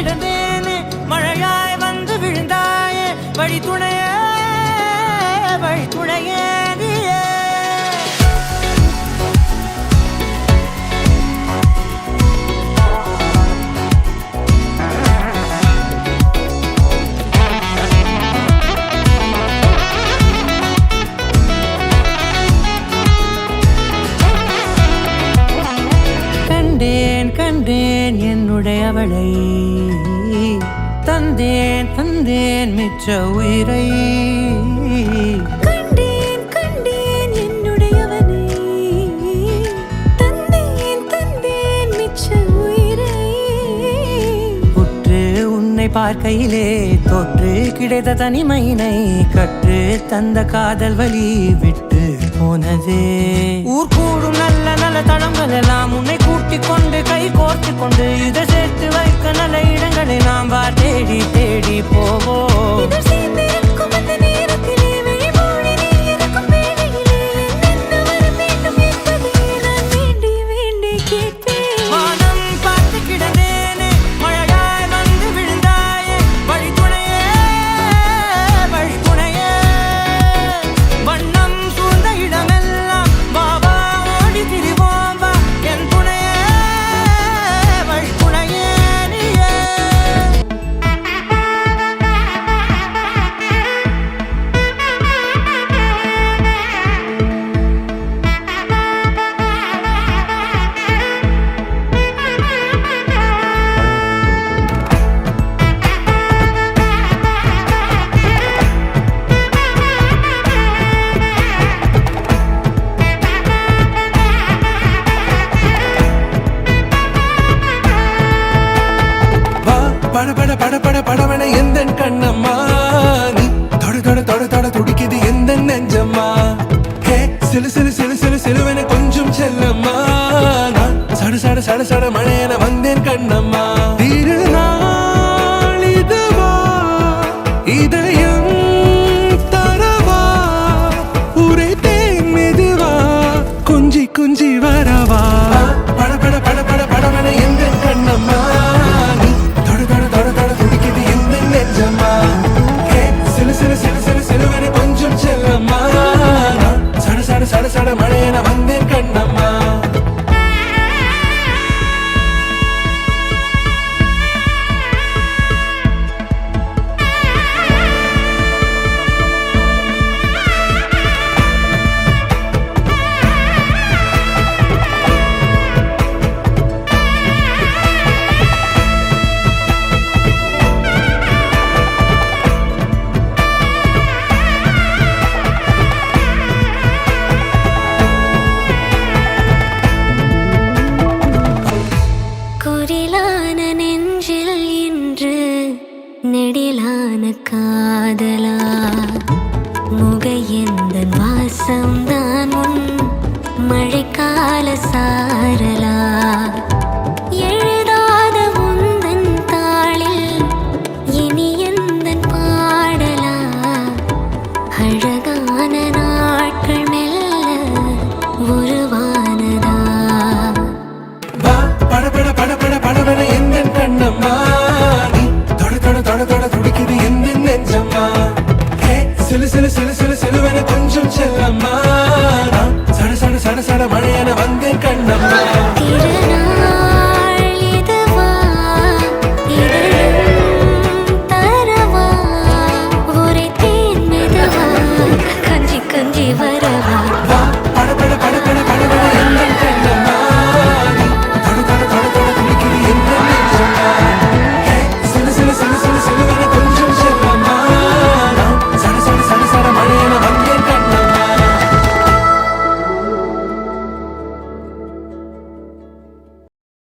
கிடந்தேனே மழையாய் வந்து விழுந்தாயே வழி துணையே நீயே கண்டேன் என்னுடையவளை தந்தேன் மிச்ச உயிரை கண்டேன் என்னுடையவனை தந்தேன் மிச்ச உயிரை உற்று உன்னை பார்க்கையிலே தொற்று கிடைத்த தனிமையினை கற்று தந்த காதல் வழி விட்டு போனதே ஊர் கூடும் நல்ல நல்ல தளங்கள் எல்லாம் உன்னை கூட்டிக் கொண்டு கை கோர்த்து கொண்டு இதை சேர்த்து வைக்க நல்ல இடங்களை நாம் தேடி தேடி போவோம் படவன எந்த கண்ணம்மா நீ தொட துடிக்குது எந்த நெஞ்சம்மா ஹே சிலுவன கொஞ்சம் செல்லம்மா நான் சட மழையன வந்தேன் கண்ணம்மா திருநாள் இதுவா இதயம் தரவா உரைத்தேன் மெதுவா குஞ்சி வரவா படவன எந்த கண்ணம்மா கொஞ்சம் செல்லம்மா சட மழையன வந்தேன் கண்ணம்மா நெடிலான காதலா முகையந்தன் வாசம்தான் உன் மழைக்கால சாரலா எழுதாத உந்தன் தாளில் இனி எந்தன் பாடலா அழகான நாட்கள் மெல்ல உருவானதா படவன எந்த கண்ணம்மா தொட துடிக்குது எந்த நெஞ்சம்மா ஹே சிலுவன கொஞ்சம் செல்லம்மா